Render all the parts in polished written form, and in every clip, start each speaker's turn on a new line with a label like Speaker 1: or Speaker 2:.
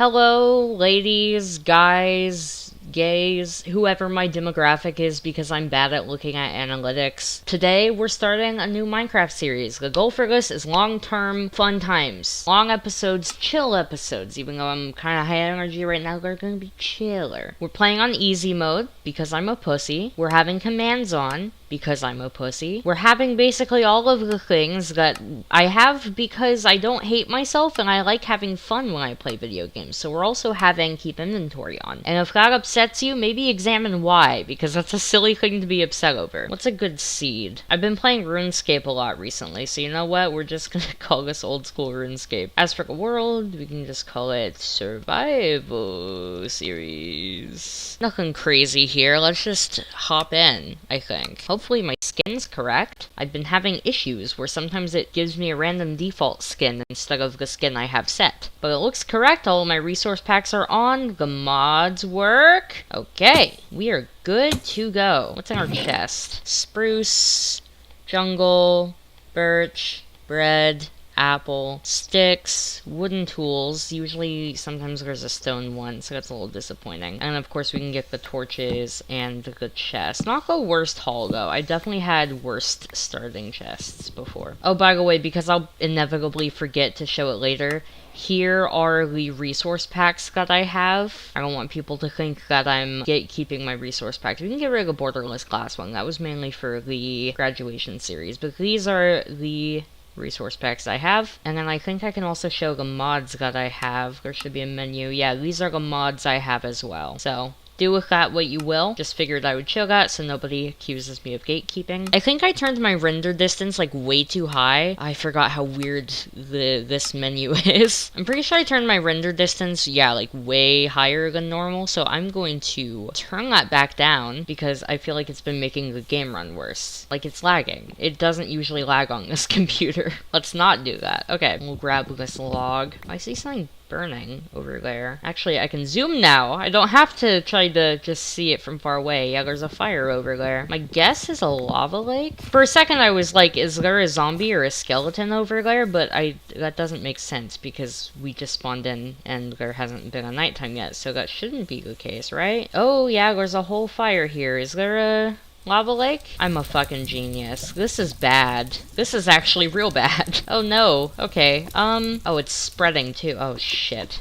Speaker 1: Hello, ladies, guys, gays, whoever my demographic is because I'm bad at looking at analytics. Today, we're starting a new Minecraft series. The goal for this is long-term fun times. Long episodes, chill episodes. Even though I'm kind of high energy right now, they're gonna be chiller. We're playing on easy mode because I'm a pussy. We're having commands on because I'm a pussy. We're having basically all of the things that I have because I don't hate myself and I like having fun when I play video games. So we're also having keep inventory on. And if that upsets you, maybe examine why, because that's a silly thing to be upset over. What's a good seed? I've been playing RuneScape a lot recently, so you know what? We're just gonna call this old school RuneScape. As for the world, we can just call it Survival Series. Nothing crazy here. Let's just hop in, I think. Hopefully my skin's correct. I've been having issues where sometimes it gives me a random default skin instead of the skin I have set. But it looks correct. All of my resource packs are on. The mods work. Okay, we are good to go. What's in our chest? Spruce, jungle, birch, bread, apple, sticks, wooden tools. Usually, sometimes there's a stone one, so that's a little disappointing. And of course, we can get the torches and the chest. Not the worst haul, though. I definitely had worst starting chests before. Oh, by the way, because I'll inevitably forget to show it later, here are the resource packs that I have. I don't want people to think that I'm gatekeeping my resource packs. We can get rid of the borderless glass one. That was mainly for the graduation series. But these are the resource packs I have, and then I think I can also show the mods that I have. There should be a menu. Yeah, these are the mods I have as well. So do with that what you will. Just figured I would show that so nobody accuses me of gatekeeping. I think I turned my render distance like way too high. I forgot how weird this menu is. I'm pretty sure I turned my render distance, yeah, like way higher than normal, so I'm going to turn that back down because I feel like it's been making the game run worse. Like it's lagging. It doesn't usually lag on this computer. Let's not do that. Okay, we'll grab this log. I see something burning over there. Actually, I can zoom now. I don't have to try to just see it from far away. Yeah, there's a fire over there. My guess is a lava lake. For a second, I was like, is there a zombie or a skeleton over there? But that doesn't make sense because we just spawned in and there hasn't been a nighttime yet, so that shouldn't be the case, right? Oh, yeah, there's a whole fire here. Is there a lava lake? I'm a fucking genius. This is bad. This is actually real bad. Oh no. Okay. Oh, it's spreading too. Oh shit.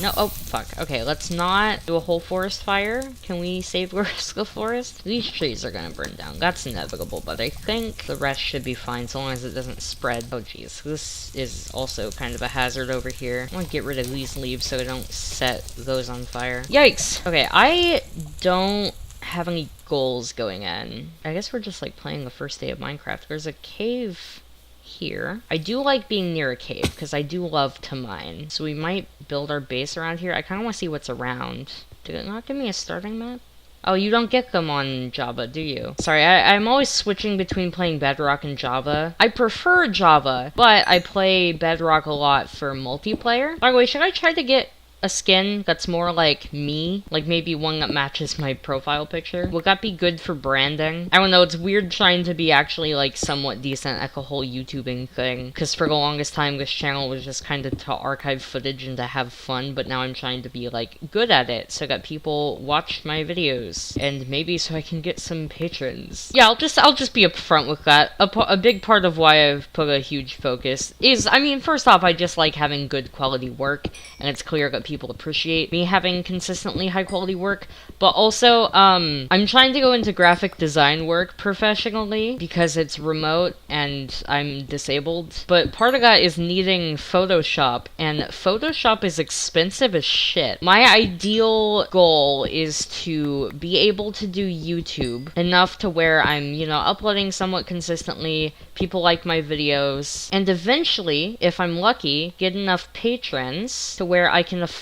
Speaker 1: No, oh fuck. Okay, let's not do a whole forest fire. Can we save the rest of the forest? These trees are gonna burn down. That's inevitable, but I think the rest should be fine so long as it doesn't spread. Oh jeez. This is also kind of a hazard over here. I want to get rid of these leaves so I don't set those on fire. Yikes. Okay, I don't have any goals going in. I guess we're just like playing the first day of Minecraft. There's a cave here. I do like being near a cave because I do love to mine. So we might build our base around here. I kind of want to see what's around. Did it not give me a starting map? Oh, you don't get them on Java, do you? Sorry, I'm always switching between playing Bedrock and Java. I prefer Java, but I play Bedrock a lot for multiplayer. By the way, should I try to get a skin that's more like me, like maybe one that matches my profile picture? Would that be good for branding? I don't know, it's weird trying to be actually like somewhat decent at the whole YouTubing thing, because for the longest time this channel was just kind of to archive footage and to have fun, but now I'm trying to be like good at it so that people watch my videos, and maybe so I can get some patrons. Yeah, I'll just be upfront with that. A big part of why I've put a huge focus is, I mean, first off, I just like having good quality work, and it's clear that people appreciate me having consistently high quality work, but also I'm trying to go into graphic design work professionally because it's remote and I'm disabled, but part of that is needing Photoshop, and Photoshop is expensive as shit. My ideal goal is to be able to do YouTube enough to where I'm, you know, uploading somewhat consistently, people like my videos, and eventually, if I'm lucky, get enough patrons to where I can afford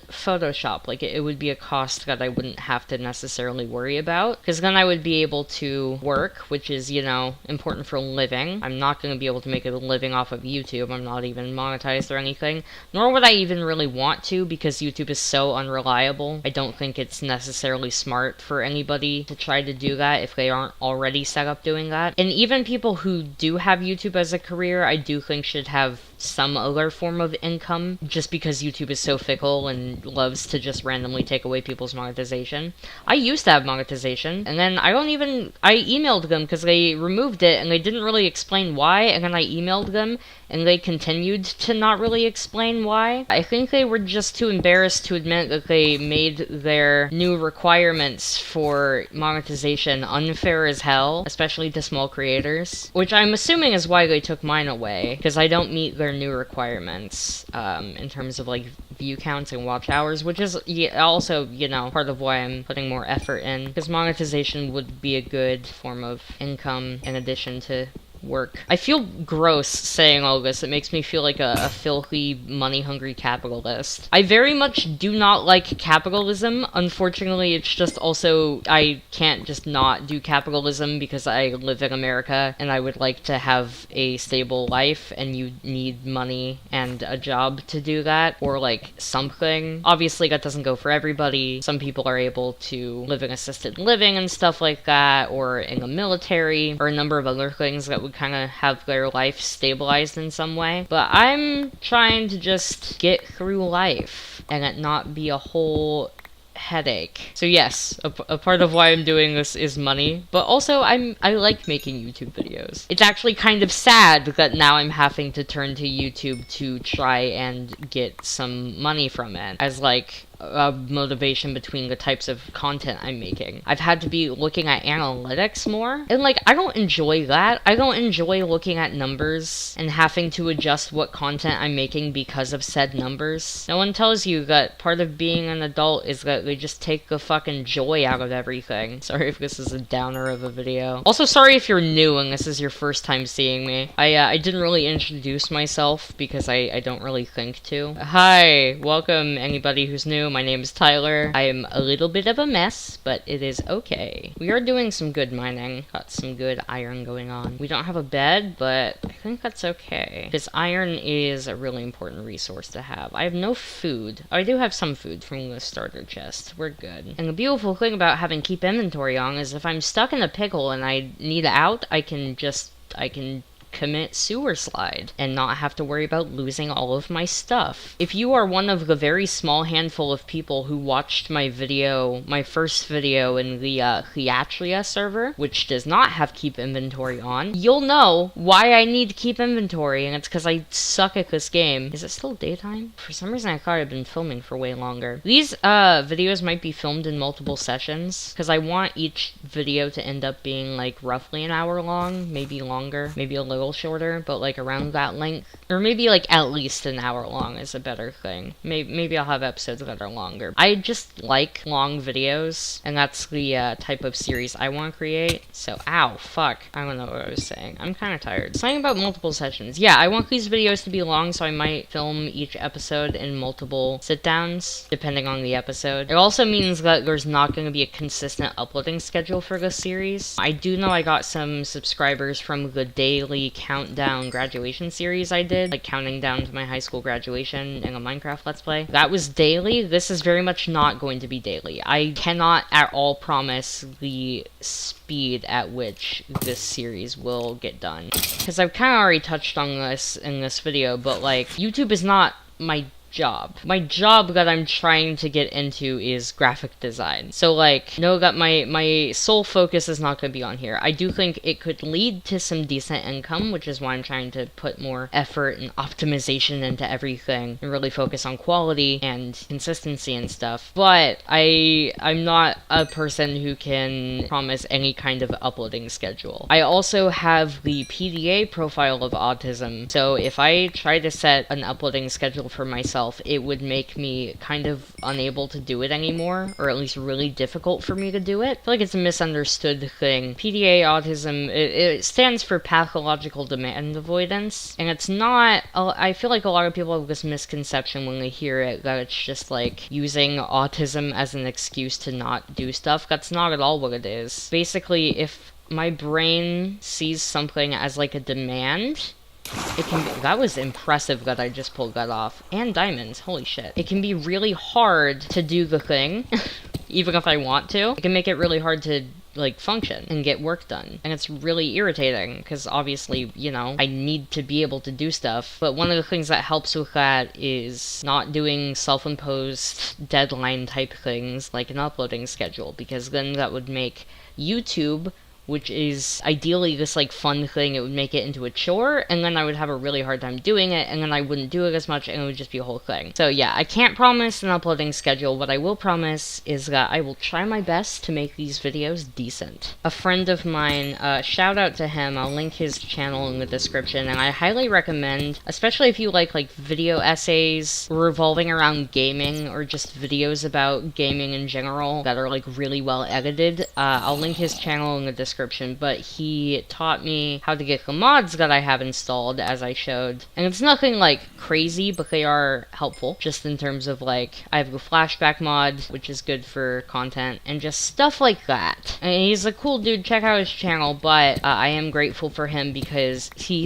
Speaker 1: Photoshop. Like, it would be a cost that I wouldn't have to necessarily worry about, because then I would be able to work, which is, you know, important for a living. I'm not going to be able to make a living off of YouTube. I'm not even monetized or anything, nor would I even really want to, because YouTube is so unreliable. I don't think it's necessarily smart for anybody to try to do that if they aren't already set up doing that. And even people who do have YouTube as a career, I do think should have some other form of income, just because YouTube is so fickle and loves to just randomly take away people's monetization. I used to have monetization, and then I emailed them because they removed it, and they didn't really explain why, and then I emailed them, and they continued to not really explain why. I think they were just too embarrassed to admit that they made their new requirements for monetization unfair as hell, especially to small creators, which I'm assuming is why they took mine away, because I don't meet their new requirements in terms of like view counts and watch hours, which is also, you know, part of why I'm putting more effort in, because monetization would be a good form of income in addition to work. I feel gross saying all this. It makes me feel like a filthy, money-hungry capitalist. I very much do not like capitalism. Unfortunately, it's just also, I can't just not do capitalism because I live in America and I would like to have a stable life, and you need money and a job to do that, or like something. Obviously, that doesn't go for everybody. Some people are able to live in assisted living and stuff like that, or in the military, or a number of other things that would kind of have their life stabilized in some way. But I'm trying to just get through life and it not be a whole headache. So yes, a part of why I'm doing this is money, but also I like making YouTube videos. It's actually kind of sad that now I'm having to turn to YouTube to try and get some money from it, as like a motivation between the types of content I'm making. I've had to be looking at analytics more, and like I don't enjoy that. I don't enjoy looking at numbers and having to adjust what content I'm making because of said numbers. No one tells you that part of being an adult is that they just take the fucking joy out of everything. Sorry if this is a downer of a video. Also, sorry if you're new and this is your first time seeing me. I didn't really introduce myself because I don't really think to. Hi, welcome anybody who's new. My name is Tyler. I am a little bit of a mess, but it is okay. We are doing some good mining. Got some good iron going on. We don't have a bed, but I think that's okay. Because iron is a really important resource to have. I have no food. I do have some food from the starter chest. We're good. And the beautiful thing about having keep inventory on is if I'm stuck in a pickle and I need out, I can commit sewer slide and not have to worry about losing all of my stuff. If you are one of the very small handful of people who watched my video, my first video in the Theatria server, which does not have keep inventory on, you'll know why I need keep inventory, and it's because I suck at this game. Is it still daytime? For some reason I thought I'd been filming for way longer. These videos might be filmed in multiple sessions, because I want each video to end up being like roughly an hour long, maybe longer, maybe a little shorter, but like around that length, or maybe like at least an hour long is a better thing. Maybe I'll have episodes that are longer. I just like long videos, and that's the type of series I want to create. So ow, fuck, I don't know what I was saying. I'm kind of tired. Something about multiple sessions. Yeah, I want these videos to be long, so I might film each episode in multiple sit downs depending on the episode. It also means that there's not going to be a consistent uploading schedule for this series. I do know I got some subscribers from the daily countdown graduation series I did, like counting down to my high school graduation in a Minecraft Let's Play. That was daily. This is very much not going to be daily. I cannot at all promise the speed at which this series will get done, because I've kind of already touched on this in this video, but like YouTube is not my job. My job that I'm trying to get into is graphic design. So like, know that my sole focus is not going to be on here. I do think it could lead to some decent income, which is why I'm trying to put more effort and optimization into everything and really focus on quality and consistency and stuff. But I'm not a person who can promise any kind of uploading schedule. I also have the PDA profile of autism, so if I try to set an uploading schedule for myself, it would make me kind of unable to do it anymore, or at least really difficult for me to do it. I feel like it's a misunderstood thing. PDA autism, it stands for pathological demand avoidance, and it's not, I feel like a lot of people have this misconception when they hear it, that it's just like using autism as an excuse to not do stuff. That's not at all what it is. Basically, if my brain sees something as like a demand, it can be, that was impressive that I just pulled that off. And diamonds, holy shit. It can be really hard to do the thing, even if I want to. It can make it really hard to like, function and get work done. And it's really irritating, because obviously, you know, I need to be able to do stuff. But one of the things that helps with that is not doing self-imposed deadline type things like an uploading schedule, because then that would make YouTube, which is ideally this like fun thing, it would make it into a chore, and then I would have a really hard time doing it, and then I wouldn't do it as much, and it would just be a whole thing. So yeah, I can't promise an uploading schedule. What I will promise is that I will try my best to make these videos decent. A friend of mine, shout out to him, I'll link his channel in the description, and I highly recommend, especially if you like video essays revolving around gaming, or just videos about gaming in general that are like really well edited, I'll link his channel in the description. But he taught me how to get the mods that I have installed, as I showed. And it's nothing like crazy, but they are helpful, just in terms of like, I have the flashback mod, which is good for content, and just stuff like that. And he's a cool dude, check out his channel, but I am grateful for him because he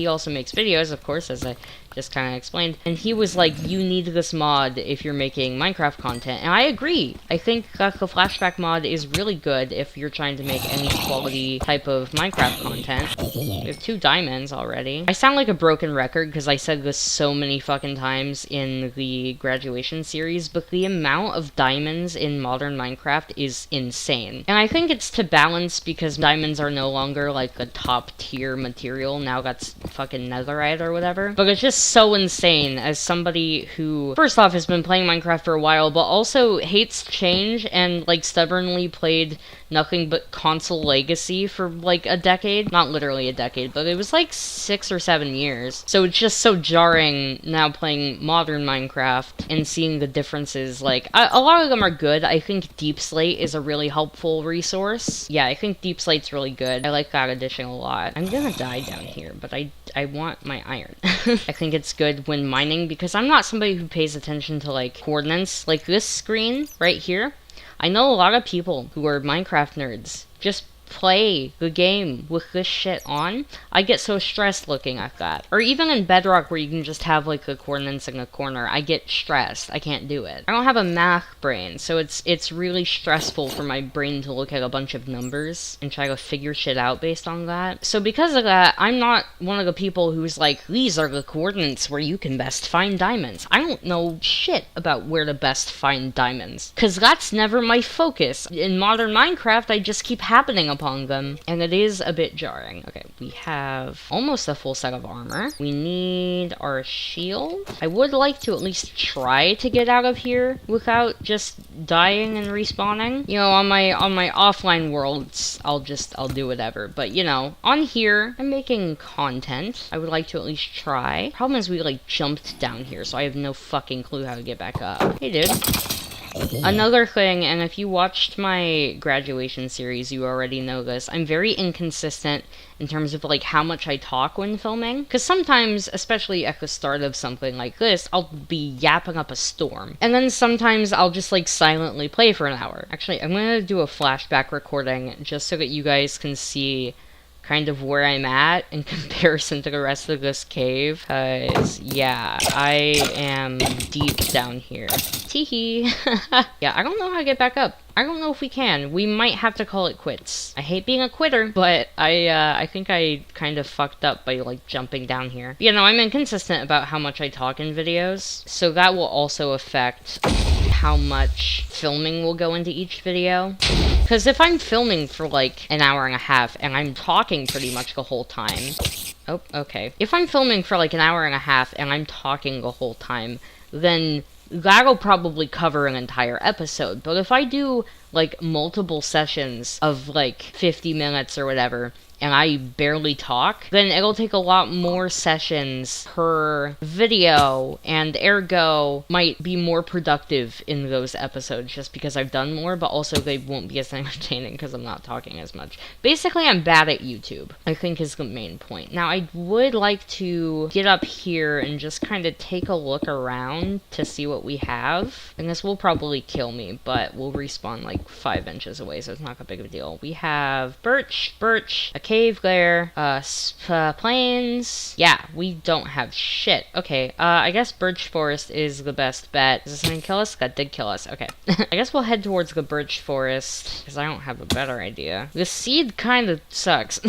Speaker 1: also makes videos, of course, as I just kind of explained, and he was like, you need this mod if you're making Minecraft content, and I agree. I think that the flashback mod is really good if you're trying to make any quality type of Minecraft content. We have 2 diamonds already. I sound like a broken record because I said this so many fucking times in the graduation series, but the amount of diamonds in modern Minecraft is insane. And I think it's to balance because diamonds are no longer like a top tier material, now that's fucking netherite or whatever, but it's just so insane as somebody who, first off, has been playing Minecraft for a while, but also hates change and, like, stubbornly played nothing but console legacy for, like, a decade. Not literally a decade, but it was, like, 6 or 7 years. So it's just so jarring now playing modern Minecraft and seeing the differences. Like, a lot of them are good. I think Deep Slate is a really helpful resource. Yeah, I think Deep Slate's really good. I like that addition a lot. I'm gonna die down here, but I want my iron. I think it's good when mining, because I'm not somebody who pays attention to, like, coordinates. Like, this screen right here, I know a lot of people who are Minecraft nerds just play the game with this shit on. I get so stressed looking at that. Or even in Bedrock, where you can just have like the coordinates in a corner, I get stressed. I can't do it. I don't have a math brain, so it's really stressful for my brain to look at a bunch of numbers and try to figure shit out based on that. So because of that, I'm not one of the people who's like, these are the coordinates where you can best find diamonds. I don't know shit about where to best find diamonds, because that's never my focus. In modern Minecraft, I just keep happening upon them, and it is a bit jarring. Okay, we have almost a full set of armor. We need our shield. I would like to at least try to get out of here without just dying and respawning. You know, on my offline worlds, I'll do whatever. But, you know, on here, I'm making content. I would like to at least try. Problem is we, like, jumped down here, so I have no fucking clue how to get back up. Hey, dude. Another thing, and if you watched my graduation series, you already know this, I'm very inconsistent in terms of, like, how much I talk when filming. Because sometimes, especially at the start of something like this, I'll be yapping up a storm. And then sometimes I'll just, like, silently play for an hour. Actually, I'm gonna do a flashback recording just so that you guys can see kind of where I'm at in comparison to the rest of this cave, because, yeah, I am deep down here. Teehee. Yeah, I don't know how to get back up. I don't know if we can. We might have to call it quits. I hate being a quitter, but I think I kind of fucked up by, like, jumping down here. You know, I'm inconsistent about how much I talk in videos, so that will also affect how much filming will go into each video. Because if I'm filming for, like, an hour and a half, and I'm talking pretty much the whole time... Oh, okay. If I'm filming for, like, an hour and a half, and I'm talking the whole time, then that'll probably cover an entire episode. But if I do, like, multiple sessions of, like, 50 minutes or whatever, and I barely talk, then it'll take a lot more sessions per video, and ergo might be more productive in those episodes just because I've done more, but also they won't be as entertaining because I'm not talking as much. Basically, I'm bad at YouTube, I think is the main point. Now, I would like to get up here and just kind of take a look around to see what we have, and this will probably kill me, but we'll respawn like like 5 inches away, so it's not that big of a deal. We have birch, a cave glare, plains. Yeah, we don't have shit. Okay, I guess birch forest is the best bet. Is this gonna kill us? That did kill us. Okay. I guess we'll head towards the birch forest, because I don't have a better idea. The seed kind of sucks.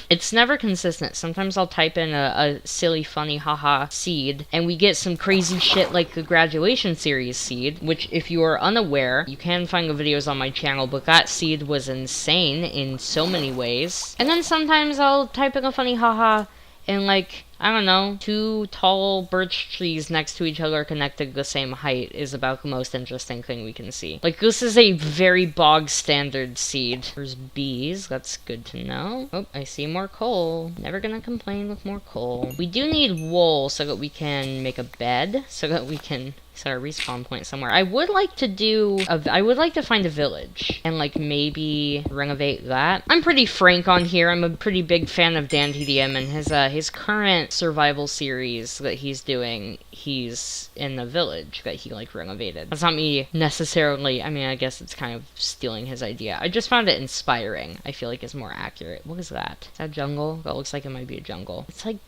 Speaker 1: It's never consistent. Sometimes I'll type in a silly, funny, haha seed, and we get some crazy shit like the graduation series seed, which if you are unaware, you can find the videos on my channel, but that seed was insane in so many ways. And then sometimes I'll type in a funny haha, and like, I don't know, 2 tall birch trees next to each other connected the same height is about the most interesting thing we can see. Like, this is a very bog standard seed. There's bees, that's good to know. Oh, I see more coal. Never gonna complain with more coal. We do need wool so that we can make a bed, so that we can set our respawn point somewhere. I would like to find a village and like maybe renovate that. I'm pretty frank on here. I'm a pretty big fan of Dan TDM and his current survival series that he's doing. He's in a village that he like renovated. That's not me necessarily. I mean, I guess it's kind of stealing his idea. I just found it inspiring. I feel like it's more accurate. What is that? Is that jungle? That looks like it might be a jungle. It's like,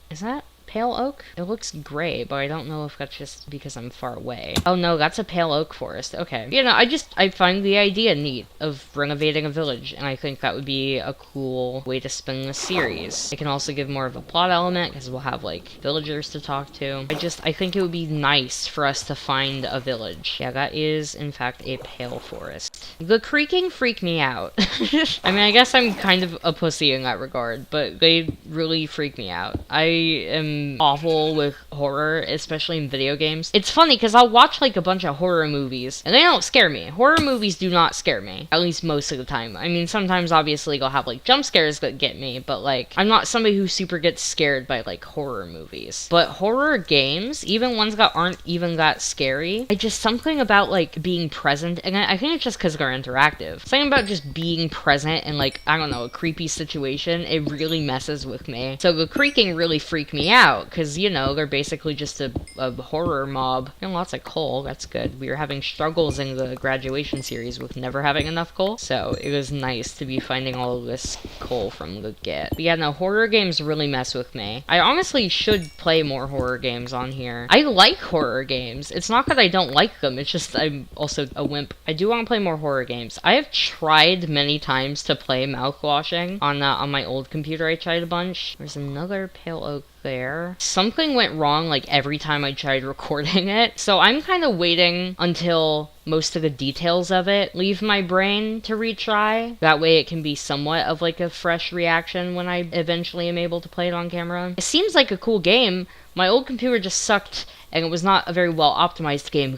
Speaker 1: is that pale oak? It looks gray, but I don't know if that's just because I'm far away. Oh no, that's a pale oak forest. Okay. You know, I find the idea neat of renovating a village, and I think that would be a cool way to spin the series. It can also give more of a plot element, because we'll have, like, villagers to talk to. I think it would be nice for us to find a village. Yeah, that is, in fact, a pale forest. The creaking freaked me out. I mean, I guess I'm kind of a pussy in that regard, but they really freak me out. I am awful with horror, especially in video games. It's funny because I'll watch like a bunch of horror movies and they don't scare me. Horror movies do not scare me, at least most of the time. I mean, sometimes obviously they'll have like jump scares that get me, but like I'm not somebody who super gets scared by like horror movies. But horror games, even ones that aren't even that scary, I just something about like being present, and I think it's just because they're interactive. Something about just being present in like, I don't know, a creepy situation, it really messes with me. So the creaking really freaked me out. Because, you know, they're basically just a horror mob. And lots of coal, that's good. We were having struggles in the graduation series with never having enough coal, so it was nice to be finding all of this coal from the get. But yeah, no, horror games really mess with me. I honestly should play more horror games on here. I like horror games. It's not that I don't like them, it's just I'm also a wimp. I do want to play more horror games. I have tried many times to play mouthwashing on my old computer. I tried a bunch. There's another pale oak there. Something went wrong like every time I tried recording it, so I'm kind of waiting until most of the details of it leave my brain to retry. That way it can be somewhat of like a fresh reaction when I eventually am able to play it on camera. It seems like a cool game. My old computer just sucked and it was not a very well optimized game.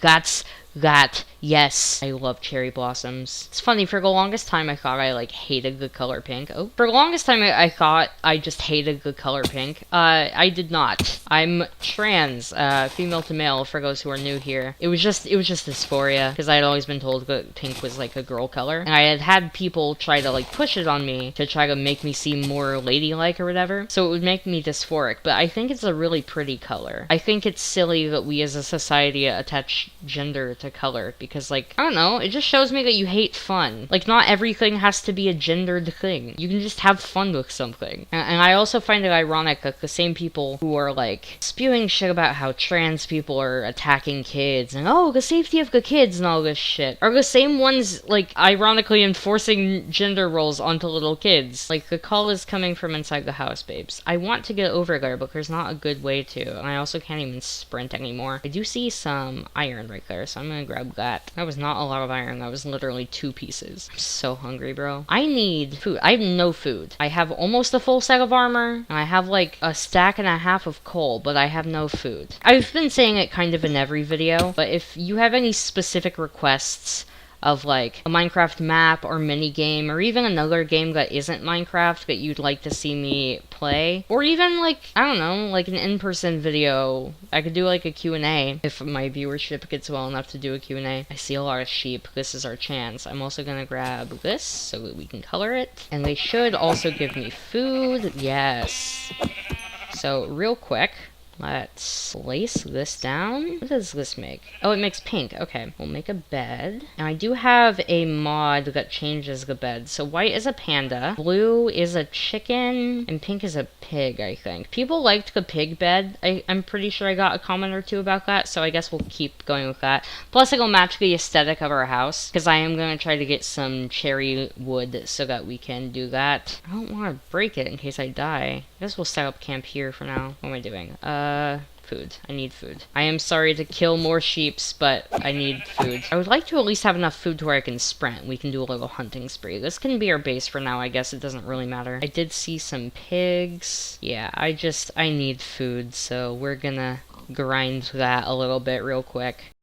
Speaker 1: Yes, I love cherry blossoms. It's funny, for the longest time I thought I like hated the color pink. Oh, for the longest time I thought I just hated the color pink. I did not. I'm trans, female to male for those who are new here. It was just dysphoria, because I had always been told that pink was like a girl color. And I had people try to like push it on me to try to make me seem more ladylike or whatever. So it would make me dysphoric, but I think it's a really pretty color. I think it's silly that we as a society attach gender to color, because like, I don't know, it just shows me that you hate fun. Like, not everything has to be a gendered thing. You can just have fun with something. And I also find it ironic that the same people who are like spewing shit about how trans people are attacking kids and oh, the safety of the kids and all this shit are the same ones like ironically enforcing gender roles onto little kids. Like, the call is coming from inside the house, babes. I want to get over there, but there's not a good way to, and I also can't even sprint anymore. I do see some iron right there, so I'm gonna grab that. That was not a lot of iron. That was literally 2 pieces. I'm so hungry, bro. I need food. I have no food. I have almost a full set of armor, and I have like a stack and a half of coal, but I have no food. I've been saying it kind of in every video, but if you have any specific requests of like a Minecraft map or mini game, or even another game that isn't Minecraft that you'd like to see me play, or even like, I don't know, like an in-person video, I could do like a Q&A if my viewership gets well enough to do a Q&A. I see a lot of sheep. This is our chance. I'm also gonna grab this so that we can color it, and they should also give me food. Yes. So real quick, Let's place this down. What does this make? Oh, it makes pink. Okay, we'll make a bed. Now, I do have a mod that changes the bed. So white is a panda, blue is a chicken, and pink is a pig, I think. People liked the pig bed. I'm pretty sure I got a comment or two about that, so I guess we'll keep going with that. Plus, it'll match the aesthetic of our house, because I am going to try to get some cherry wood so that we can do that. I don't want to break it in case I die. I guess we'll set up camp here for now. What am I doing? Food. I need food. I am sorry to kill more sheeps, but I need food. I would like to at least have enough food to where I can sprint. We can do a little hunting spree. This can be our base for now, I guess. It doesn't really matter. I did see some pigs. Yeah, I need food, so we're gonna grind that a little bit real quick.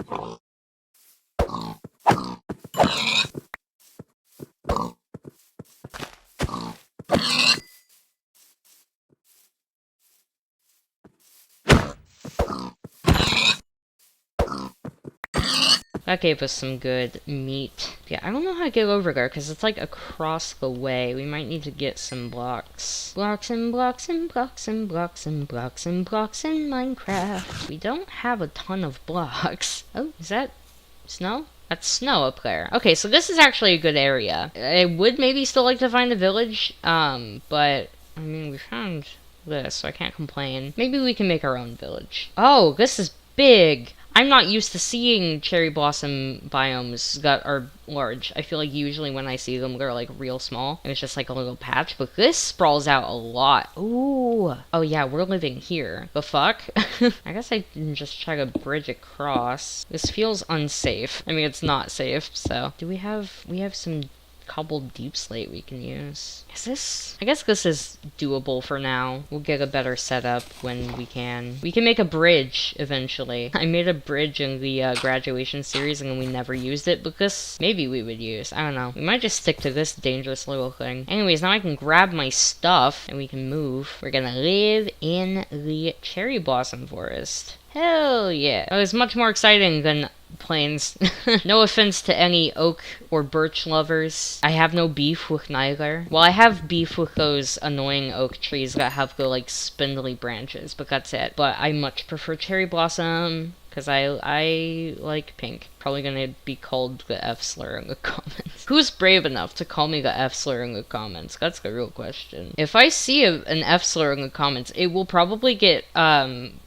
Speaker 1: That gave us some good meat. Yeah, I don't know how to get over there, because it's like across the way. We might need to get some blocks. Blocks and blocks and blocks and blocks and blocks and blocks in Minecraft. We don't have a ton of blocks. Oh, is that snow? That's snow up there. Okay, so this is actually a good area. I would maybe still like to find a village, but, I mean, we found this, so I can't complain. Maybe we can make our own village. Oh, this is big! I'm not used to seeing cherry blossom biomes that are large. I feel like usually when I see them, they're like real small, and it's just like a little patch, but this sprawls out a lot. Ooh. Oh yeah, we're living here. The fuck? I guess I can just try to bridge across. This feels unsafe. I mean, it's not safe, so. We have some cobbled deep slate we can use. Is this? I guess this is doable for now. We'll get a better setup when we can. We can make a bridge eventually. I made a bridge in the graduation series and we never used it, but this maybe we would use. I don't know. We might just stick to this dangerous little thing. Anyways, now I can grab my stuff and we can move. We're gonna live in the cherry blossom forest. Hell yeah. That was much more exciting than plains. No offense to any oak or birch lovers. I have no beef with neither. Well, I have beef with those annoying oak trees that have the, like, spindly branches, but that's it. But I much prefer cherry blossom, because I like pink. Probably gonna be called the F slur in the comments. Who's brave enough to call me the F slur in the comments? That's the real question. If I see an F slur in the comments, it will probably get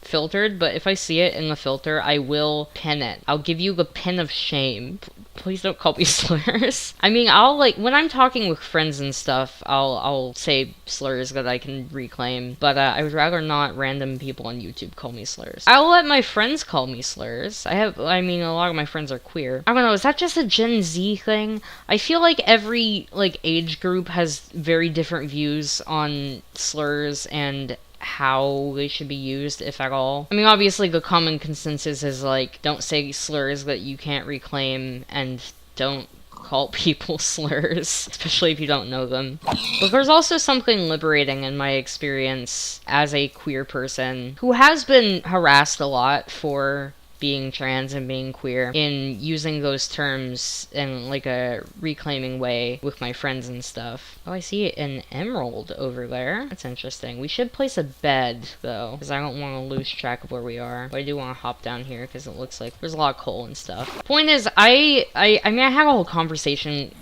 Speaker 1: filtered, but if I see it in the filter, I will pin it. I'll give you the pin of shame. Please don't call me slurs. I mean, I'll, like, when I'm talking with friends and stuff, I'll say slurs that I can reclaim, but I would rather not random people on YouTube call me slurs. I'll let my friends call me slurs. I mean, a lot of my friends are queer. I don't know, is that just a Gen Z thing? I feel like every, like, age group has very different views on slurs and how they should be used, if at all. I mean, obviously the common consensus is, like, don't say slurs that you can't reclaim, and don't call people slurs, especially if you don't know them. But there's also something liberating in my experience as a queer person who has been harassed a lot for being trans and being queer, in using those terms in, like, a reclaiming way with my friends and stuff. Oh, I see an emerald over there. That's interesting. We should place a bed, though, because I don't want to lose track of where we are. But I do want to hop down here, because it looks like there's a lot of coal and stuff. Point is, I mean, I had a whole conversation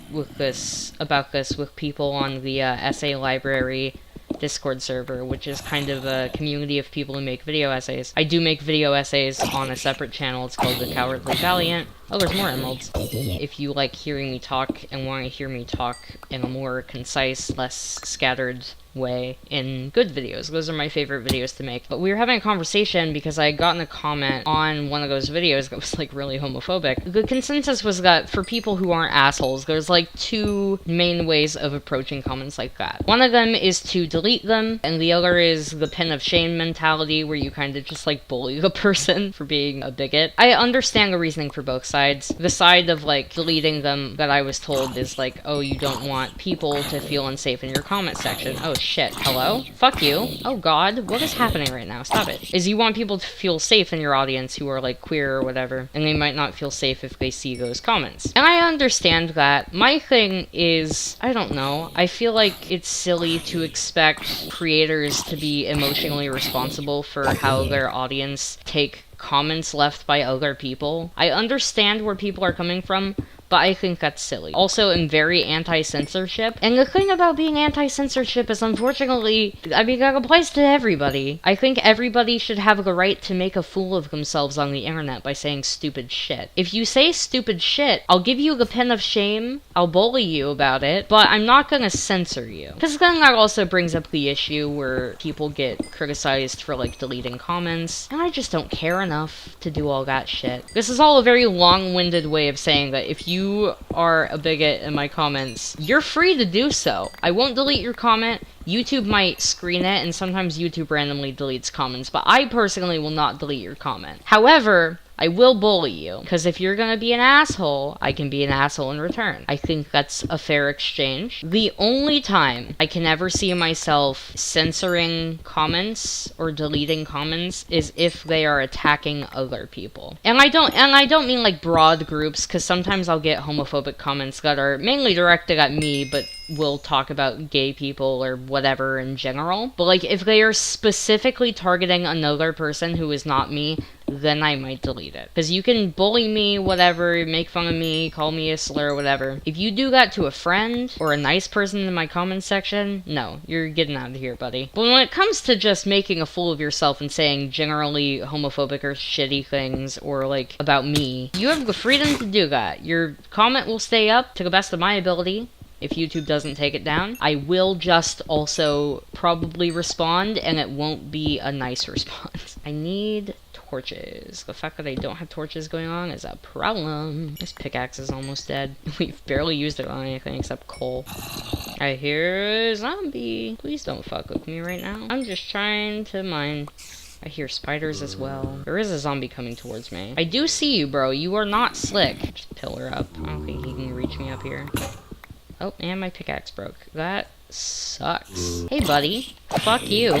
Speaker 1: about this with people on the essay library Discord server, which is kind of a community of people who make video essays. I do make video essays on a separate channel. It's called The Cowardly Valiant. Oh, there's more emeralds. If you like hearing me talk and want to hear me talk in a more concise, less scattered way in good videos, those are my favorite videos to make. But we were having a conversation because I had gotten a comment on one of those videos that was, like, really homophobic. The consensus was that for people who aren't assholes, there's, like, two main ways of approaching comments like that. One of them is to delete them, and the other is the pin of shame mentality, where you kind of just, like, bully the person for being a bigot. I understand the reasoning for both sides. besides the side of like deleting them that I was told is like, oh, you don't want people to feel unsafe in your comment section. Oh shit, hello? Fuck you. Oh god, what is happening right now? Stop it. Is you want people to feel safe in your audience who are like queer or whatever, and they might not feel safe if they see those comments. And I understand that. My thing is, I don't know, I feel like it's silly to expect creators to be emotionally responsible for how their audience take comments left by other people. I understand where people are coming from, but I think that's silly. Also, I'm very anti-censorship. And the thing about being anti-censorship is, unfortunately, I mean, that applies to everybody. I think everybody should have the right to make a fool of themselves on the internet by saying stupid shit. If you say stupid shit, I'll give you the pin of shame, I'll bully you about it, but I'm not gonna censor you. Because then that also brings up the issue where people get criticized for, like, deleting comments, and I just don't care enough to do all that shit. This is all a very long-winded way of saying that if you are a bigot in my comments, you're free to do so. I won't delete your comment. YouTube might screen it, and sometimes YouTube randomly deletes comments, but I personally will not delete your comment. However, I will bully you, because if you're gonna be an asshole, I can be an asshole in return. I think that's a fair exchange. The only time I can ever see myself censoring comments or deleting comments is if they are attacking other people. And I don't mean like broad groups, because sometimes I'll get homophobic comments that are mainly directed at me, but will talk about gay people or whatever in general. But like, if they are specifically targeting another person who is not me, then I might delete it. Because you can bully me, whatever, make fun of me, call me a slur, whatever. If you do that to a friend or a nice person in my comment section, no, you're getting out of here, buddy. But when it comes to just making a fool of yourself and saying generally homophobic or shitty things, or like about me, you have the freedom to do that. Your comment will stay up to the best of my ability. If YouTube doesn't take it down, I will just also probably respond, and it won't be a nice response. I need torches. The fact that I don't have torches going on is a problem. This pickaxe is almost dead. We've barely used it on anything except coal. I hear a zombie. Please don't fuck with me right now. I'm just trying to mine. I hear spiders as well. There is a zombie coming towards me. I do see you, bro. You are not slick. Just pillar up. I don't think he can reach me up here. Oh, and my pickaxe broke. That sucks. Hey, buddy. Fuck you.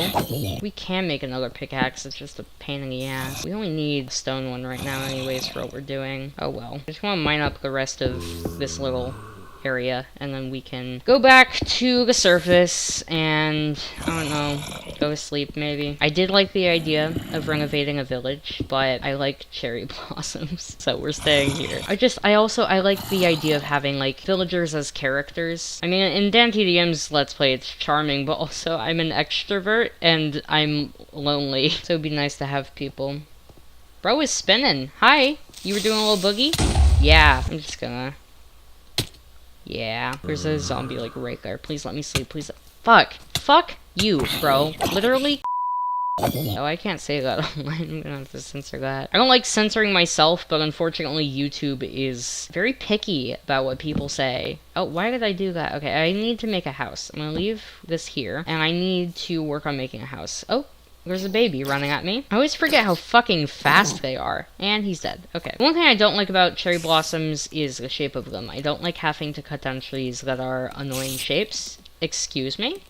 Speaker 1: We can make another pickaxe. It's just a pain in the ass. We only need a stone one right now anyways for what we're doing. Oh, well. I just want to mine up the rest of this little area, and then we can go back to the surface and, I don't know, go to sleep maybe. I did like the idea of renovating a village, but I like cherry blossoms, so we're staying here. I like the idea of having like villagers as characters. I mean, in Dan TDM's Let's Play it's charming, but also I'm an extrovert and I'm lonely, so it'd be nice to have people. Bro is spinning. Hi, you were doing a little boogie? Yeah, I'm just gonna... Yeah, there's a zombie, like, right there. Please let me sleep, please. Fuck. Fuck you, bro. Literally. Oh, I can't say that online. I'm gonna have to censor that. I don't like censoring myself, but unfortunately YouTube is very picky about what people say. Oh, why did I do that? Okay, I need to make a house. I'm gonna leave this here, and I need to work on making a house. Oh. There's a baby running at me. I always forget how fucking fast they are. And he's dead. Okay. One thing I don't like about cherry blossoms is the shape of them. I don't like having to cut down trees that are annoying shapes. Excuse me?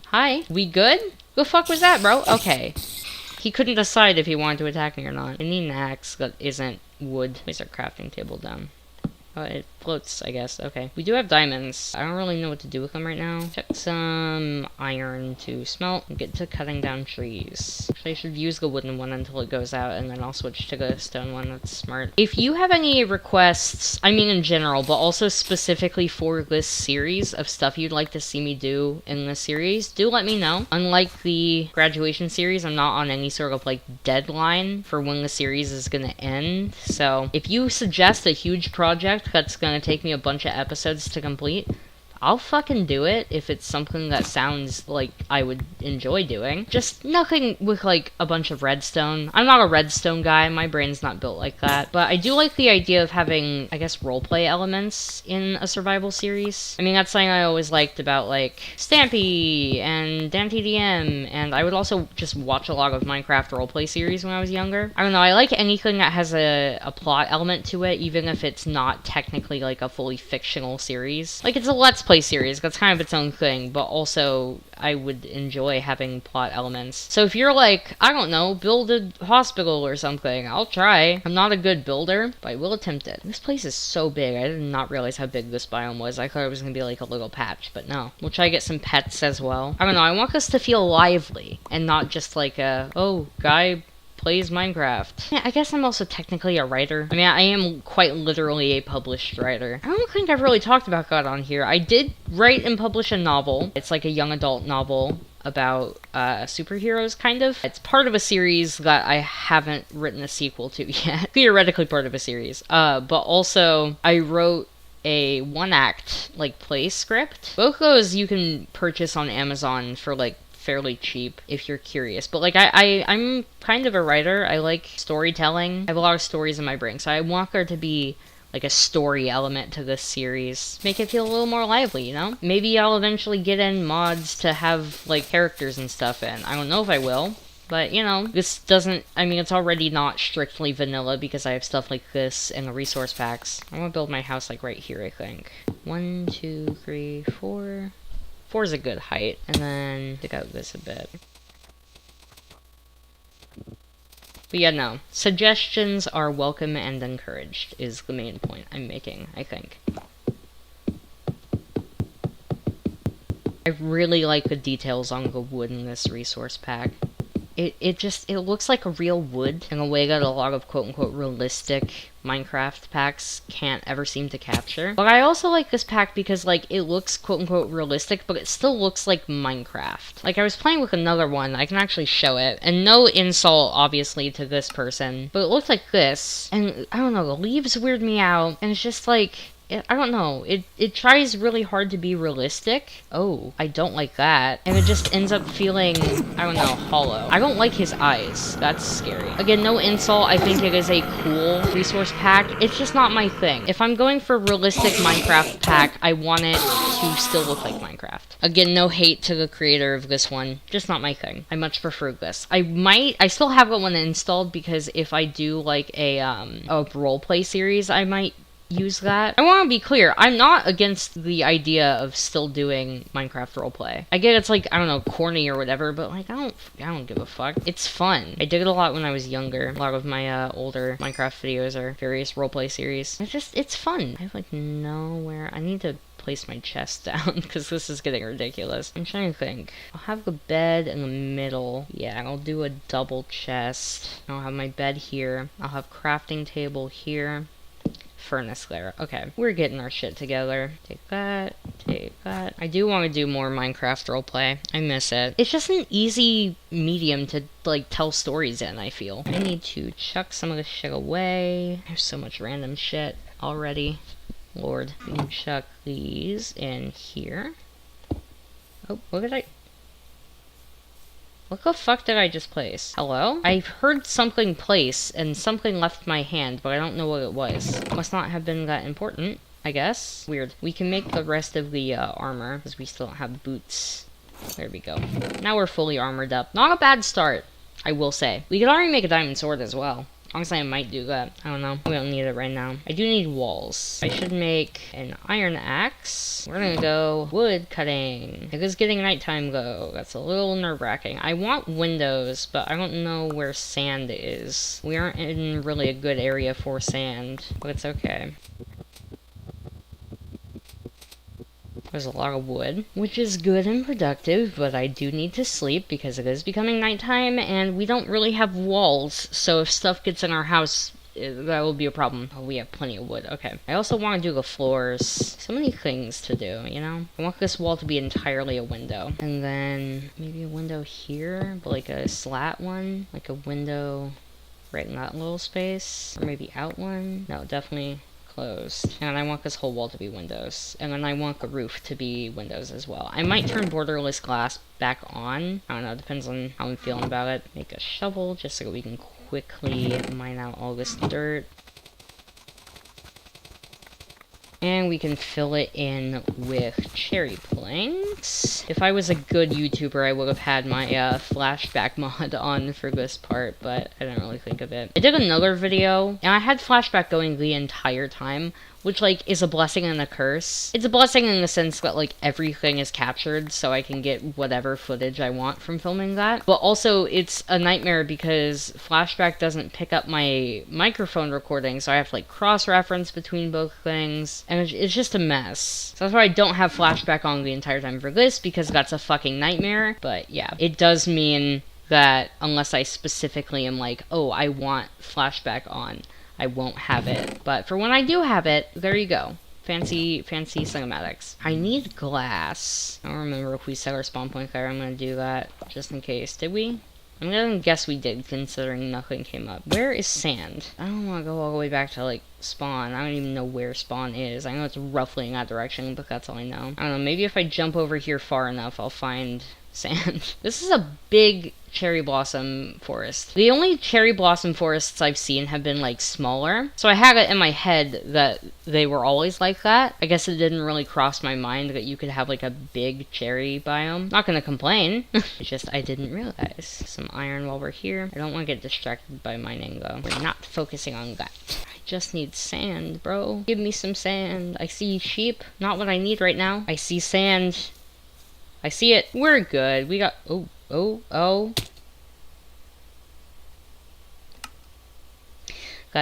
Speaker 1: Hi. We good? Who the fuck was that, bro? Okay. He couldn't decide if he wanted to attack me or not. I need an axe that isn't wood. Place our crafting table down. Oh, it floats, I guess. Okay. We do have diamonds. I don't really know what to do with them right now. Check some iron to smelt and get to cutting down trees. Actually, I should use the wooden one until it goes out, and then I'll switch to the stone one. That's smart. If you have any requests, I mean in general, but also specifically for this series of stuff you'd like to see me do in this series, do let me know. Unlike the graduation series, I'm not on any sort of like deadline for when the series is gonna end. So if you suggest a huge project that's gonna take me a bunch of episodes to complete, I'll fucking do it if it's something that sounds like I would enjoy doing. Just nothing with like a bunch of redstone. I'm not a redstone guy, my brain's not built like that. But I do like the idea of having, I guess, roleplay elements in a survival series. I mean, that's something I always liked about like Stampy and DanTDM, and I would also just watch a lot of Minecraft roleplay series when I was younger. I don't know, I like anything that has a plot element to it, even if it's not technically like a fully fictional series. Like, it's a Let's Play series, that's kind of its own thing, but also I would enjoy having plot elements. So if you're like, I don't know, build a hospital or something, I'll try. I'm not a good builder, but I will attempt it. This place is so big, I did not realize how big this biome was. I thought it was gonna be like a little patch, but no. We'll try to get some pets as well. I don't know, I want this to feel lively, and not just like a, oh, guy plays Minecraft. Yeah, I guess I'm also technically a writer. I mean, I am quite literally a published writer. I don't think I've really talked about that on here. I did write and publish a novel. It's like a young adult novel about superheroes, kind of. It's part of a series that I haven't written a sequel to yet. Theoretically part of a series. But also, I wrote a one-act, like, play script. Both those you can purchase on Amazon for, like, fairly cheap if you're curious. But like I'm kind of a writer. I like storytelling. I have a lot of stories in my brain, so I want there to be like a story element to this series. Make it feel a little more lively, you know? Maybe I'll eventually get in mods to have like characters and stuff in. I don't know if I will. But, you know, this doesn't, I mean, it's already not strictly vanilla because I have stuff like this in the resource packs. I'm gonna build my house like right here, I think. 1, 2, 3, 4. 4 is a good height, and then dig out this a bit. But yeah, no. Suggestions are welcome and encouraged, is the main point I'm making, I think. I really like the details on the wood in this resource pack. It looks like a real wood in a way that a lot of quote-unquote realistic Minecraft packs can't ever seem to capture. But I also like this pack because, like, it looks quote-unquote realistic, but it still looks like Minecraft. Like, I was playing with another one, I can actually show it, and no insult, obviously, to this person, but it looked like this, and, I don't know, the leaves weird me out, and it's just like, I don't know, it tries really hard to be realistic. Oh, I don't like that. And it just ends up feeling, I don't know, hollow. I don't like his eyes. That's scary. Again, no insult, I think it is a cool resource pack. It's just not my thing. If I'm going for realistic Minecraft pack, I want it to still look like Minecraft. Again, no hate to the creator of this one. Just not my thing. I much prefer this. I still have that one installed because if I do like a roleplay series, I might use that. I want to be clear, I'm not against the idea of still doing Minecraft roleplay. I get it's like, I don't know, corny or whatever, but like, I don't give a fuck. It's fun. I did it a lot when I was younger. A lot of my older Minecraft videos are various roleplay series. It's fun. I have like nowhere. I need to place my chest down because this is getting ridiculous. I'm trying to think. I'll have the bed in the middle. Yeah, I'll do a double chest. I'll have my bed here. I'll have crafting table here. Furnace there. Okay, we're getting our shit together. Take that, take that. I do want to do more Minecraft roleplay. I miss it. It's just an easy medium to, like, tell stories in, I feel. I need to chuck some of this shit away. There's so much random shit already. Lord. We can chuck these in here. Oh, what did I... What the fuck did I just place? Hello? I heard something place, and something left my hand, but I don't know what it was. Must not have been that important, I guess. Weird. We can make the rest of the armor, because we still don't have boots. There we go. Now we're fully armored up. Not a bad start, I will say. We could already make a diamond sword as well. Honestly, I might do that. I don't know. We don't need it right now. I do need walls. I should make an iron axe. We're gonna go wood cutting. It is getting nighttime though. That's a little nerve-wracking. I want windows, but I don't know where sand is. We aren't in really a good area for sand, but it's okay. There's a lot of wood, which is good and productive, but I do need to sleep because it is becoming nighttime, and we don't really have walls, so if stuff gets in our house, that will be a problem. Oh, we have plenty of wood. Okay. I also want to do the floors. So many things to do, you know? I want this wall to be entirely a window. And then maybe a window here, but like a slat one. Like a window right in that little space. Or maybe out one. No, definitely closed. And I want this whole wall to be windows. And then I want the roof to be windows as well. I might turn borderless glass back on. I don't know, depends on how I'm feeling about it. Make a shovel just so we can quickly mine out all this dirt. And we can fill it in with cherry planks. If I was a good YouTuber, I would have had my flashback mod on for this part, but I didn't really think of it. I did another video, and I had flashback going the entire time, which, like, is a blessing and a curse. It's a blessing in the sense that, like, everything is captured, so I can get whatever footage I want from filming that. But also, it's a nightmare because flashback doesn't pick up my microphone recording, so I have to, like, cross-reference between both things, and it's just a mess. So that's why I don't have flashback on the entire time for this, because that's a fucking nightmare. But, yeah, it does mean that unless I specifically am like, oh, I want flashback on, I won't have it. But for when I do have it, there you go. Fancy cinematics. I need glass. I don't remember if we set our spawn point there. I'm gonna do that just in case. Did we? I'm gonna guess we did, considering nothing came up. Where is sand? I don't want to go all the way back to, like, spawn. I don't even know where spawn is. I know it's roughly in that direction, but that's all I know. I don't know, maybe if I jump over here far enough, I'll find sand. This is a big cherry blossom forest. The only cherry blossom forests I've seen have been, like, smaller. So I had it in my head that they were always like that. I guess it didn't really cross my mind that you could have, like, a big cherry biome. Not gonna complain. It's just I didn't realize. Some iron while we're here. I don't want to get distracted by mining, though. We're not focusing on that. I just need sand, bro. Give me some sand. I see sheep. Not what I need right now. I see sand. I see it. We're good. We got... Oh.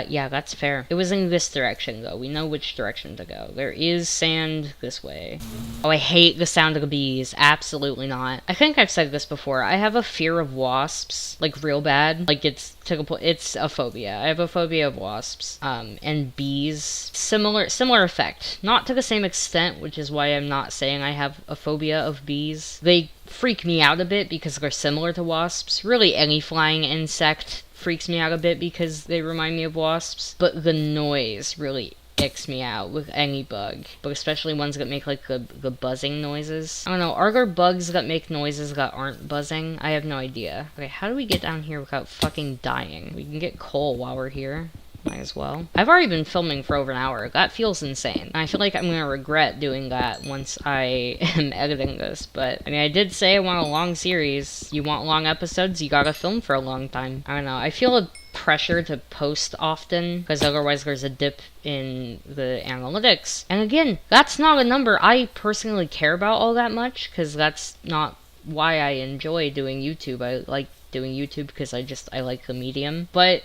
Speaker 1: Yeah, that's fair. It was in this direction, though. We know which direction to go. There is sand this way. Oh, I hate the sound of the bees. Absolutely not. I think I've said this before. I have a fear of wasps, like, real bad. Like, it's a phobia. I have a phobia of wasps. And bees. Similar effect. Not to the same extent, which is why I'm not saying I have a phobia of bees. They freak me out a bit because they're similar to wasps. Really, any flying insect freaks me out a bit because they remind me of wasps, but the noise really icks me out with any bug, but especially ones that make, like, the buzzing noises. I don't know, are there bugs that make noises that aren't buzzing? I have no idea. Okay, how do we get down here without fucking dying? We can get coal while we're here. Might as well. I've already been filming for over an hour. That feels insane. I feel like I'm gonna regret doing that once I am editing this, but I mean, I did say I want a long series. You want long episodes, you gotta film for a long time. I don't know. I feel a pressure to post often because otherwise there's a dip in the analytics. And again, that's not a number I personally care about all that much because that's not why I enjoy doing YouTube. I like doing YouTube because I like the medium. But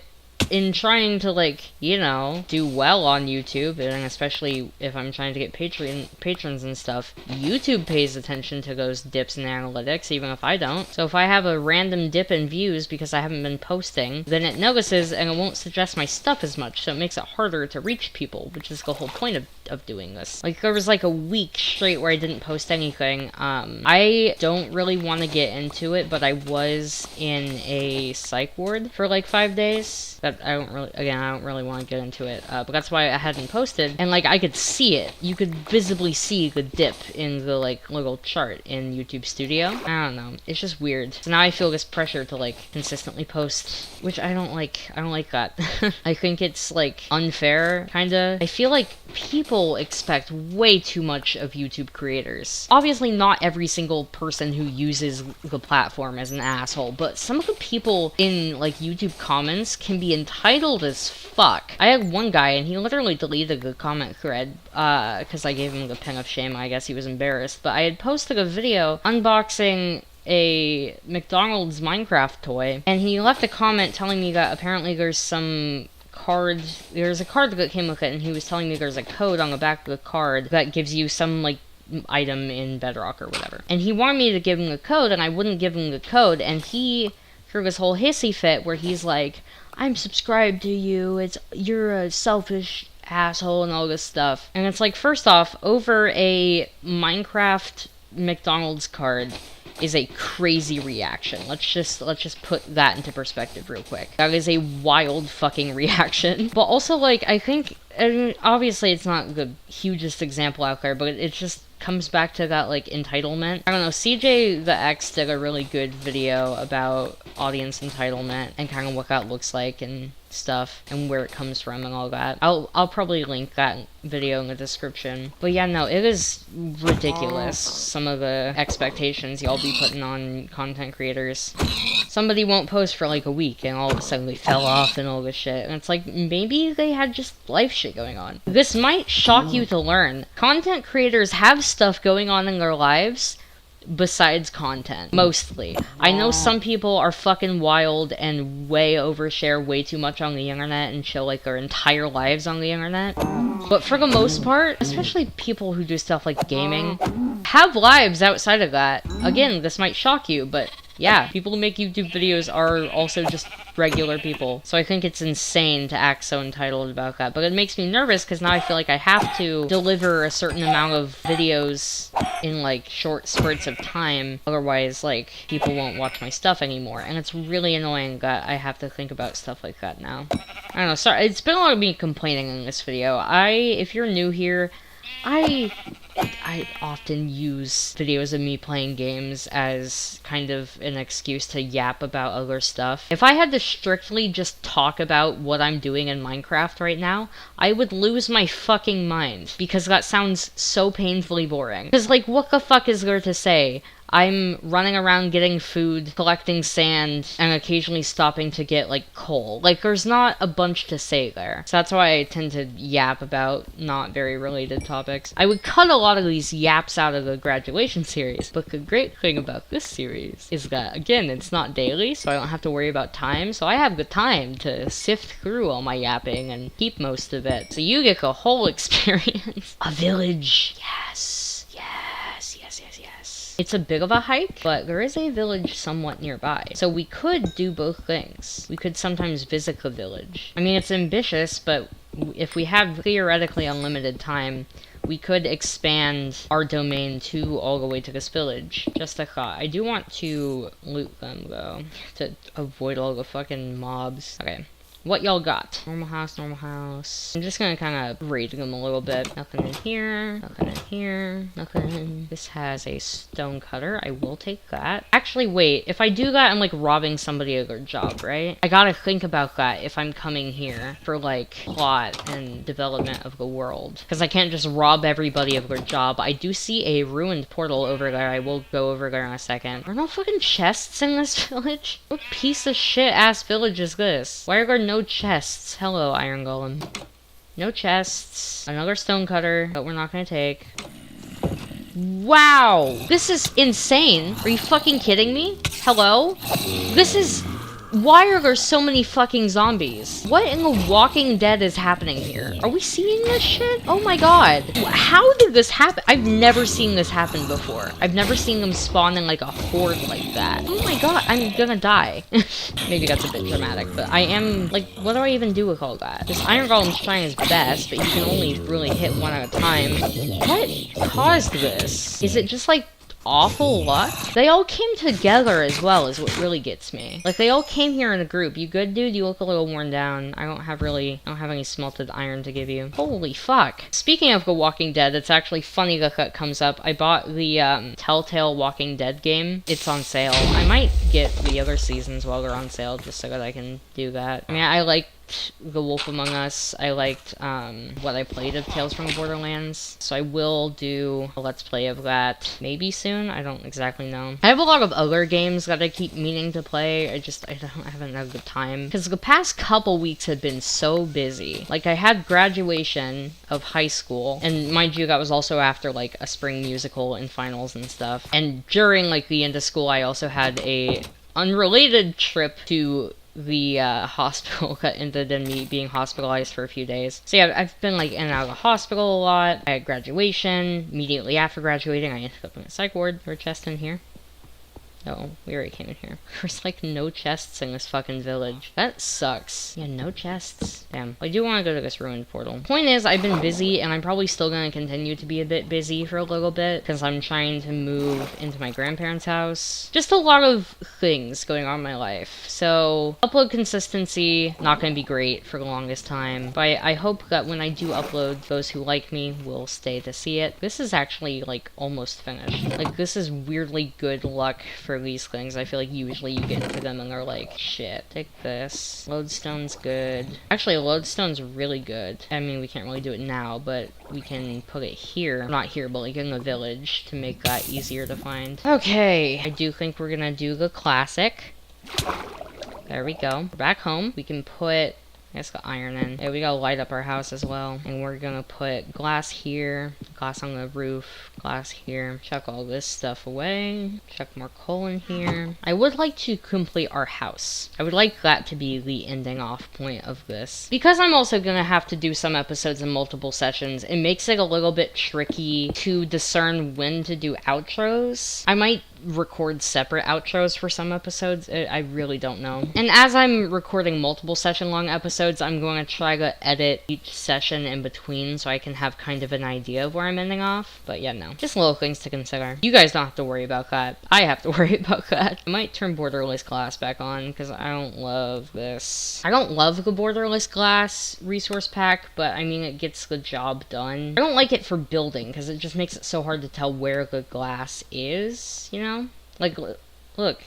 Speaker 1: in trying to, like, you know, do well on YouTube, and especially if I'm trying to get patrons and stuff, YouTube pays attention to those dips in analytics, even if I don't. So if I have a random dip in views because I haven't been posting, then it notices and it won't suggest my stuff as much, so it makes it harder to reach people, which is the whole point of doing this. Like, there was, like, a week straight where I didn't post anything. I don't really want to get into it, but I was in a psych ward for, like, 5 days. That I don't really want to get into it, but that's why I hadn't posted, and, like, I could see it. You could visibly see the dip in the, like, little chart in YouTube Studio. I don't know. It's just weird. So now I feel this pressure to, like, consistently post, which I don't like. I don't like that. I think it's, like, unfair, kinda. I feel like people expect way too much of YouTube creators. Obviously, not every single person who uses the platform is an asshole, but some of the people in, like, YouTube comments can be entitled as fuck. I had one guy, and he literally deleted the comment thread, because I gave him the pin of shame. I guess he was embarrassed, but I had posted a video unboxing a McDonald's Minecraft toy, and he left a comment telling me that apparently there's a card that came with it, and he was telling me there's a code on the back of the card that gives you some, like, item in Bedrock or whatever. And he wanted me to give him the code, and I wouldn't give him the code, and he threw this whole hissy fit where he's like, I'm subscribed to you, you're a selfish asshole and all this stuff. And it's like, first off, over a Minecraft McDonald's card is a crazy reaction. Let's just put that into perspective real quick. That is a wild fucking reaction. But also, like, I think and obviously it's not the hugest example out there, but it just comes back to that, like, entitlement. I don't know, CJ the X did a really good video about audience entitlement and kind of what that looks like and stuff and where it comes from and all that. I'll probably link that video in the description. But yeah, no, it is ridiculous, some of the expectations y'all be putting on content creators. Somebody won't post for like a week and all of a sudden they fell off and all this shit. And it's like, maybe they had just life shit going on. This might shock you to learn. Content creators have stuff going on in their lives besides content, mostly. I know some people are fucking wild and way overshare way too much on the internet and show like their entire lives on the internet. But for the most part, especially people who do stuff like gaming, have lives outside of that. Again, this might shock you, but yeah, people who make YouTube videos are also just regular people. So I think it's insane to act so entitled about that. But it makes me nervous because now I feel like I have to deliver a certain amount of videos in like short spurts of time. Otherwise, like, people won't watch my stuff anymore. And it's really annoying that I have to think about stuff like that now. I don't know, sorry, it's been a lot of me complaining in this video. If you're new here, I often use videos of me playing games as kind of an excuse to yap about other stuff. If I had to strictly just talk about what I'm doing in Minecraft right now, I would lose my fucking mind, because that sounds so painfully boring. Because, like, what the fuck is there to say? I'm running around getting food, collecting sand, and occasionally stopping to get, like, coal. Like, there's not a bunch to say there. So that's why I tend to yap about not very related topics. I would cut a lot of these yaps out of the graduation series, but the great thing about this series is that, again, it's not daily, so I don't have to worry about time, so I have the time to sift through all my yapping and keep most of it. So you get the whole experience. A village. Yes. It's a bit of a hike, but there is a village somewhat nearby. So we could do both things. We could sometimes visit the village. I mean, it's ambitious, but if we have theoretically unlimited time, we could expand our domain to all the way to this village. Just a thought. I do want to loot them, though, to avoid all the fucking mobs. Okay. What y'all got? Normal house, normal house. I'm just gonna kind of rate them a little bit. Nothing in here, nothing in here, nothing. This has a stone cutter. I will take that. Actually, wait. If I do that, I'm like robbing somebody of their job, right? I gotta think about that if I'm coming here for like plot and development of the world. Because I can't just rob everybody of their job. I do see a ruined portal over there. I will go over there in a second. Are no fucking chests in this village? What piece of shit ass village is this? Why are there no chests? Hello, Iron Golem. No chests. Another stone cutter, but we're not gonna take. Wow! This is insane. Are you fucking kidding me? Hello? This is... Why are there so many fucking zombies? What in The Walking Dead is happening here? Are we seeing this shit? Oh my god. How did this happen? I've never seen this happen before. I've never seen them spawn in like a horde like that. Oh my god, I'm gonna die. Maybe that's a bit dramatic, but I am, like, what do I even do with all that? This Iron Golem's trying his best, but he can only really hit one at a time. What caused this? Is it just like awful luck? They all came together as well is what really gets me. Like, they all came here in a group. You good, dude? You look a little worn down. I don't have any smelted iron to give you. Holy fuck. Speaking of The Walking Dead, it's actually funny that comes up. I bought the Telltale Walking Dead game. It's on sale. I might get the other seasons while they're on sale just so that I can do that. I mean, I like The Wolf Among Us. I liked what I played of Tales from the Borderlands, so I will do a Let's Play of that maybe soon. I don't exactly know. I have a lot of other games that I keep meaning to play. I haven't had the time because the past couple weeks have been so busy. Like, I had graduation of high school, and mind you, that was also after like a spring musical and finals and stuff. And during like the end of school, I also had a unrelated trip to the hospital that ended in me being hospitalized for a few days. So yeah, I've been like in and out of the hospital a lot. I had graduation. Immediately after graduating, I ended up in a psych ward. There's a chest in here. No, we already came in here. There's like no chests in this fucking village. That sucks. Yeah, no chests. Damn. I do want to go to this ruined portal. Point is, I've been busy, and I'm probably still going to continue to be a bit busy for a little bit, because I'm trying to move into my grandparents' house. Just a lot of things going on in my life. So, upload consistency, not going to be great for the longest time. But I hope that when I do upload, those who like me will stay to see it. This is actually, like, almost finished. Like, this is weirdly good luck for these things. I feel like usually you get into them and they're like, shit, take this. Lodestone's good. Actually, lodestone's really good. I mean, we can't really do it now, but we can put it here. Not here, but like in the village to make that easier to find. Okay, I do think we're gonna do the classic. There we go. Back home, we can put, I guess, the iron in. Yeah, we gotta light up our house as well. And we're gonna put glass here, glass on the roof, glass here. Chuck all this stuff away. Chuck more coal in here. I would like to complete our house. I would like that to be the ending off point of this. Because I'm also gonna have to do some episodes in multiple sessions, it makes it a little bit tricky to discern when to do outros. I might record separate outros for some episodes. I really don't know. And as I'm recording multiple session long episodes, I'm going to try to edit each session in between so I can have kind of an idea of where I'm ending off. But yeah, no. Just little things to consider. You guys don't have to worry about that. I have to worry about that. I might turn borderless glass back on because I don't love this. I don't love the borderless glass resource pack, but I mean, it gets the job done. I don't like it for building because it just makes it so hard to tell where the glass is, you know? Like, look.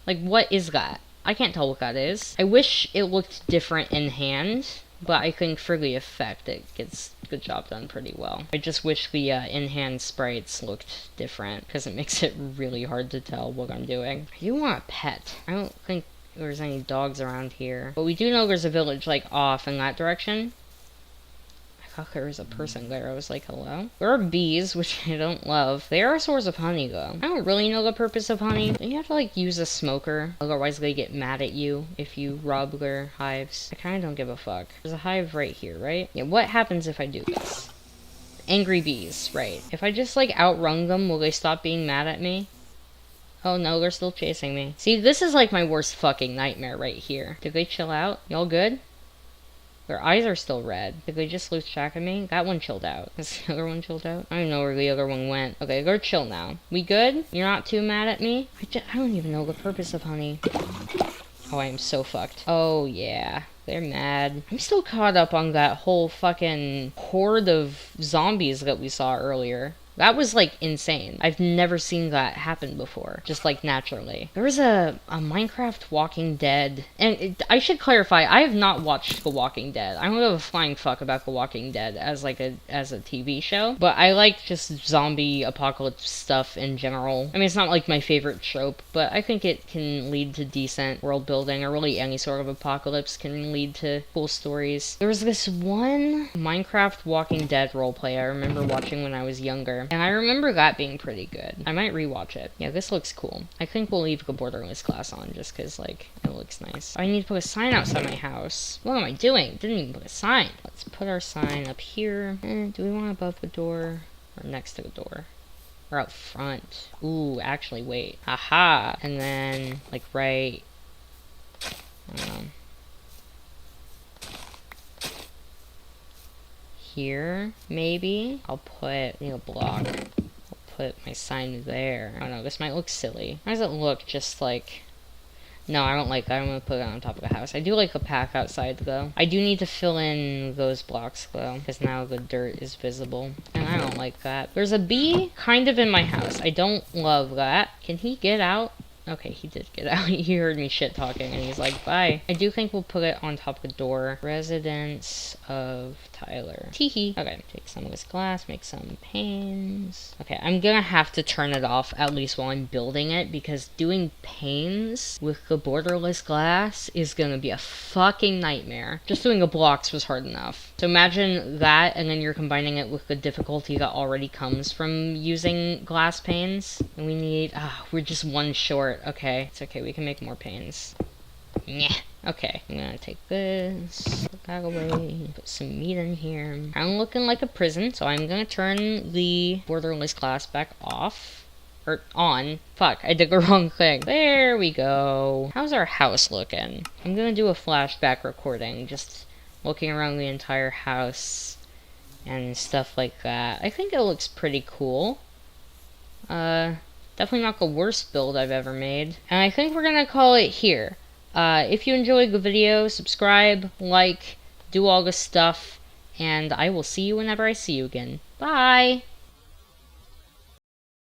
Speaker 1: Like, what is that? I can't tell what that is. I wish it looked different in hand, but I think for the effect, it gets the job done pretty well. I just wish the in-hand sprites looked different, because it makes it really hard to tell what I'm doing. I do want a pet. I don't think there's any dogs around here. But we do know there's a village, like, off in that direction. I thought there was a person there. I was like, hello? There are bees, which I don't love. They are a source of honey, though. I don't really know the purpose of honey. You have to, like, use a smoker. Otherwise, they get mad at you if you rob their hives. I kind of don't give a fuck. There's a hive right here, right? Yeah, what happens if I do this? Angry bees, right. If I just, like, outrun them, will they stop being mad at me? Oh no, they're still chasing me. See, this is, like, my worst fucking nightmare right here. Did they chill out? Y'all good? Their eyes are still red. Did they just lose track of me? That one chilled out. Has the other one chilled out? I don't know where the other one went. Okay, they're chill now. We good? You're not too mad at me? I don't even know the purpose of honey. Oh, I am so fucked. Oh, yeah. They're mad. I'm still caught up on that whole fucking horde of zombies that we saw earlier. That was, like, insane. I've never seen that happen before. Just, like, naturally. There was a Minecraft Walking Dead. And I should clarify, I have not watched The Walking Dead. I don't give a flying fuck about The Walking Dead as, like, as a TV show. But I like just zombie apocalypse stuff in general. I mean, it's not, like, my favorite trope, but I think it can lead to decent world building, or really any sort of apocalypse can lead to cool stories. There was this one Minecraft Walking Dead roleplay I remember watching when I was younger. And I remember that being pretty good. I might rewatch it. Yeah, this looks cool. I think we'll leave the borderless glass on just because, like, it looks nice. I need to put a sign outside my house. What am I doing? Didn't even put a sign. Let's put our sign up here. Do we want it above the door or next to the door? Or out front? Ooh, actually, wait. Aha! And then, like, right... I don't know. Here, maybe. I'll put a block. I'll put my sign there. I don't know, this might look silly. How does it look? Just like... No, I don't like that. I'm gonna put it on top of the house. I do like a path outside, though. I do need to fill in those blocks, though, because now the dirt is visible. And I don't like that. There's a bee kind of in my house. I don't love that. Can he get out? Okay, he did get out. He heard me shit talking and he's like, bye. I do think we'll put it on top of the door. Residence of Tyler. Teehee. Okay, take some of this glass, make some panes. Okay, I'm gonna have to turn it off at least while I'm building it because doing panes with the borderless glass is gonna be a fucking nightmare. Just doing the blocks was hard enough. So imagine that and then you're combining it with the difficulty that already comes from using glass panes. And we need, we're just one short. Okay, it's okay, we can make more panes. Yeah. Okay, I'm gonna take this, put that away, put some meat in here. I'm looking like a prison, so I'm gonna turn the borderless glass back off. Or on. Fuck, I did the wrong thing. There we go. How's our house looking? I'm gonna do a flashback recording, just looking around the entire house and stuff like that. I think it looks pretty cool. Definitely not the worst build I've ever made. And I think we're gonna call it here. If you enjoyed the video, subscribe, like, do all this stuff, and I will see you whenever I see you again. Bye!